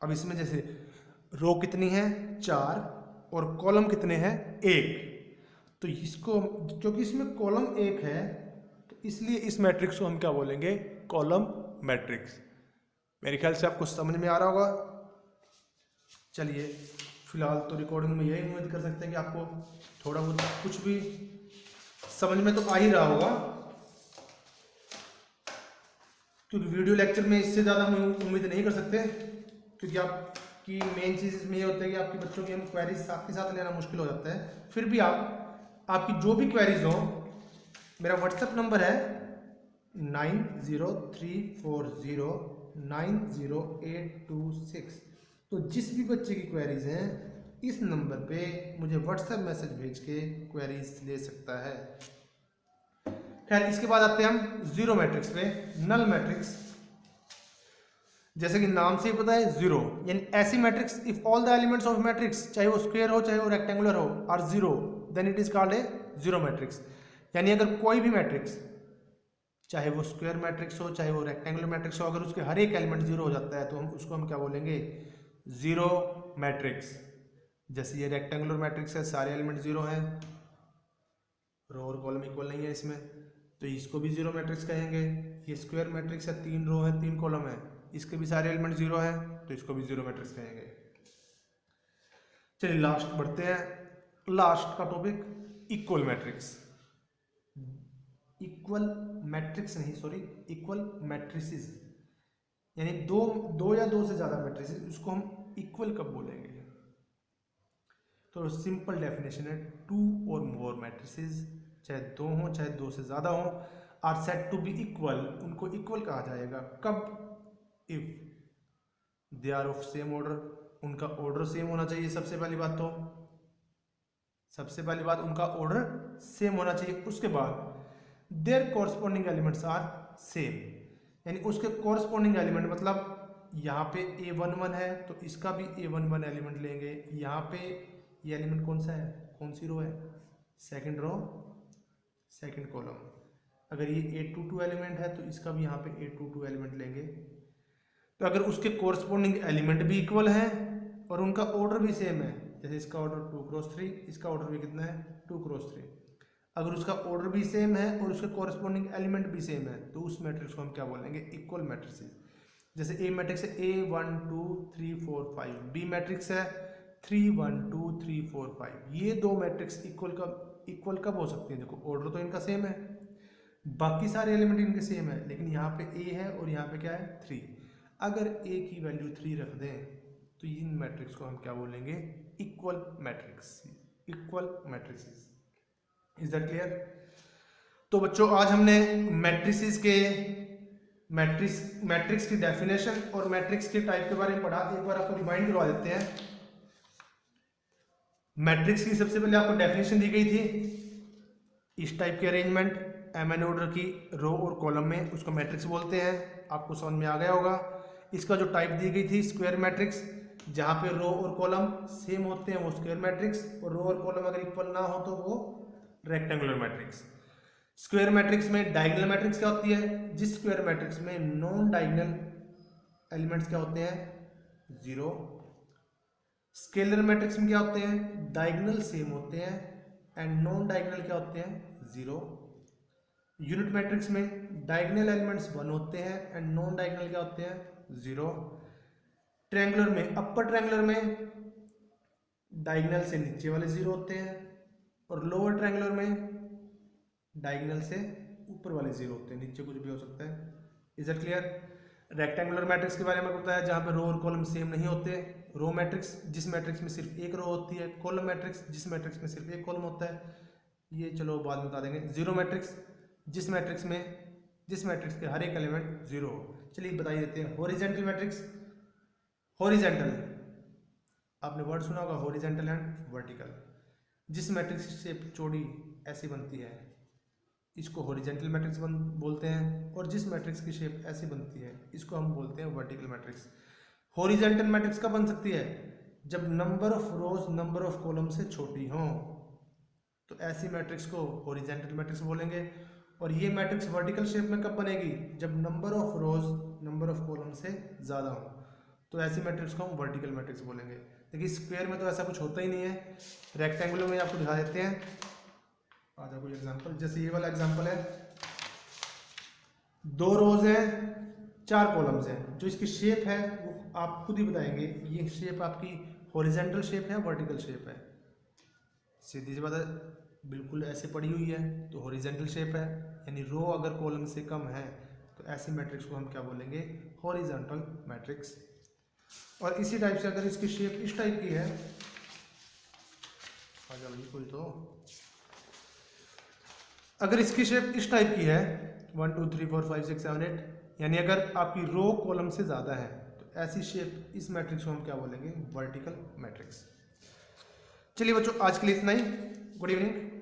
अब इसमें जैसे रो कितनी है 4 और कॉलम कितने हैं 1, तो इसको क्योंकि इसमें कॉलम 1 है तो इसलिए इस मैट्रिक्स को हम क्या बोलेंगे, कॉलम मैट्रिक्स। मेरे ख्याल से आपको समझ में आ रहा होगा। चलिए फिलहाल तो रिकॉर्डिंग में यही उम्मीद कर सकते हैं कि आपको थोड़ा बहुत कुछ भी समझ में तो आ ही रहा होगा, क्योंकि वीडियो लेक्चर में इससे ज़्यादा हम उम्मीद नहीं कर सकते, क्योंकि आपकी मेन चीज़ इसमें ये होता है कि आपके बच्चों की हम क्वेरीज साथ के साथ लेना मुश्किल हो जाता है। फिर भी आपकी जो भी क्वेरीज हो, मेरा व्हाट्सएप नंबर है 9034090826। तो जिस भी बच्चे की क्वेरीज हैं इस नंबर पे मुझे व्हाट्सएप मैसेज भेज के क्वेरीज ले सकता है। खैर इसके बाद आते हैं हम जीरो मैट्रिक्स पे, नल मैट्रिक्स। जैसे कि नाम से ही पता है जीरो, यानी ऐसी matrix if all the elements of matrix, चाहे वो स्क्वायर हो चाहे वो रेक्टेंगुलर हो, are zero then it is called a zero matrix. यानी अगर कोई भी मैट्रिक्स, चाहे वो स्क्वायर मैट्रिक्स हो चाहे वो रेक्टेंगुलर मैट्रिक्स हो, अगर उसके हर एक एलिमेंट जीरो हो जाता है तो हम क्या बोलेंगे, जीरो मैट्रिक्स। जैसे ये रेक्टेंगुलर मैट्रिक्स है, सारे एलिमेंट जीरो हैं, रो और कॉलम इक्वल नहीं है इसमें, तो इसको भी जीरो मैट्रिक्स कहेंगे। ये स्क्वायर मैट्रिक्स है, 3 रो है 3 कॉलम है, इसके भी सारे एलिमेंट जीरो हैं तो इसको भी जीरो मैट्रिक्स कहेंगे। चलिए लास्ट बढ़ते हैं, लास्ट का topic equal matrix. Equal matrix नहीं, सॉरी, इक्वल मैट्रिसेस, यानी दो या दो से ज्यादा मैट्रिसेस, उसको हम इक्वल कब बोलेंगे। तो सिंपल डेफिनेशन है, टू और मोर मैट्रिसेस, चाहे दो हों चाहे दो से ज़्यादा हों, are said to be equal, उनको इक्वल कहा जाएगा कब, if they are of same order, उनका ऑर्डर सेम होना चाहिए। सबसे पहली बात उनका ऑर्डर सेम होना चाहिए। उसके बाद there corresponding elements are same, यानी उसके कॉरस्पॉन्डिंग एलिमेंट, मतलब यहाँ पे A11 है तो इसका भी A11 एलिमेंट लेंगे। यहाँ पे ये एलिमेंट कौन सा है, कौन सी रो है, सेकंड रो सेकंड कॉलम। अगर ये A22 एलिमेंट है तो इसका भी यहाँ पे A22 एलिमेंट लेंगे। तो अगर उसके कोरस्पॉन्डिंग एलिमेंट भी इक्वल हैं और उनका ऑर्डर भी सेम है, जैसे इसका ऑर्डर 2x3, इसका ऑर्डर भी कितना है 2x3, अगर उसका ऑर्डर भी सेम है और उसके कोरस्पॉन्डिंग एलिमेंट भी सेम है तो उस मैट्रिक्स को हम क्या बोलेंगे, इक्वल मैट्रिक्स। जैसे ए मैट्रिक्स है A1 2 3 4 5, बी मैट्रिक्स है 3 1 2 3 4 5, ये दो मैट्रिक्स इक्वल कब हो सकती है, देखो ऑर्डर तो इनका सेम है, बाकी सारे एलिमेंट इनके सेम है, लेकिन यहाँ पे ए है और यहाँ पे क्या है 3, अगर ए की वैल्यू 3 रख दें तो इन मैट्रिक्स को हम क्या बोलेंगे, equal matrix, equal matrix. Is that clear. तो बच्चों आज हमने मैट्रिक्स की डेफिनेशन और मैट्रिक्स के टाइप के बारे में पढ़ा। एक बार आपको रिमाइंड करवा देते हैं। मैट्रिक्स की सबसे पहले आपको डेफिनेशन दी गई थी, इस टाइप के अरेंजमेंट एमएन ऑर्डर की रो और कॉलम में, उसको मैट्रिक्स बोलते हैं। आपको समझ में आ गया होगा। इसका जो टाइप दी गई थी स्क्वायर मैट्रिक्स, जहाँ पे रो और कॉलम सेम होते हैं वो स्क्वायर मैट्रिक्स, और रो और कॉलम अगर इक्वल ना हो तो वो रेक्टेंगुलर मैट्रिक्स। स्क्वायर मैट्रिक्स में डायगोनल मैट्रिक्स क्या होती है, जिस स्क्वायर मैट्रिक्स में नॉन डायगोनल एलिमेंट्स क्या होते हैं, जीरो। स्केलर मैट्रिक्स में क्या होते हैं, डायगोनल सेम होते हैं एंड नॉन डायगोनल क्या होते हैं, जीरो। यूनिट मैट्रिक्स में डायगोनल एलिमेंट्स 1 होते हैं एंड नॉन डायगोनल क्या होते हैं, जीरो। ट्रायंगुलर में, अपर ट्रायंगुलर में डायगोनल से नीचे वाले जीरो होते हैं और लोअर ट्रायंगुलर में डायगोनल से ऊपर वाले जीरो होते हैं, नीचे कुछ भी हो सकता है। Is it clear. Rectangular matrix के बारे में बताया जहाँ पे रो और कॉलम सेम नहीं होते। रो मैट्रिक्स जिस मैट्रिक्स में सिर्फ एक रो होती है, कॉलम मैट्रिक्स जिस मैट्रिक्स में सिर्फ एक कॉलम होता है, ये चलो बाद में बता देंगे। जीरो मैट्रिक्स जिस मैट्रिक्स के हर एक एलिमेंट जीरो हो। चलिए बताइए देते हैं। हॉरिजेंटल मैट्रिक्स, हॉरिजेंटल आपने वर्ड सुना होगा, हॉरिजेंटल एंड वर्टिकल। जिस मैट्रिक्स की शेप चौड़ी ऐसी बनती है इसको हॉरिजेंटल मैट्रिक्स बोलते हैं, और जिस मैट्रिक्स की शेप ऐसी बनती है इसको हम बोलते हैं वर्टिकल मैट्रिक्स। हॉरिजेंटल मैट्रिक्स कब बन सकती है, जब number of rose number of column से छोटी हो, तो ऐसी मैट्रिक्स को हॉरिजेंटल मैट्रिक्स बोलेंगे। और ये मैट्रिक्स वर्टिकल शेप में कब बनेगी, जब number of rose number of column से ज़्यादा हो। तो ऐसी मैट्रिक्स को हम वर्टिकल मैट्रिक्स बोलेंगे। देखिए स्क्वायर में तो ऐसा कुछ होता ही नहीं है, रेक्टेंगुलर में आपको दिखा देते हैं। आ जाओ कोई एग्जांपल, जैसे ये वाला एग्जांपल है, 2 रोज हैं 4 कॉलम्स हैं, जो इसकी शेप है वो आप खुद ही बताएंगे ये शेप आपकी हॉरिजेंटल शेप है वर्टिकल शेप है। सीधी सी बात है, बिल्कुल ऐसे पड़ी हुई है तो हॉरिजेंटल शेप है, यानी रो अगर कॉलम से कम है तो ऐसी मैट्रिक्स को हम क्या बोलेंगे, हॉरिजॉन्टल मैट्रिक्स। और इसी टाइप से अगर इसकी शेप इस टाइप की है, आ जाओ कोई तो, अगर इसकी शेप इस टाइप की है 1 2 3 4 5 6 7 8, यानी अगर आपकी रो कॉलम से ज़्यादा है तो ऐसी शेप इस मैट्रिक्स को हम क्या बोलेंगे, वर्टिकल मैट्रिक्स। चलिए बच्चों आज के लिए इतना ही। Good evening.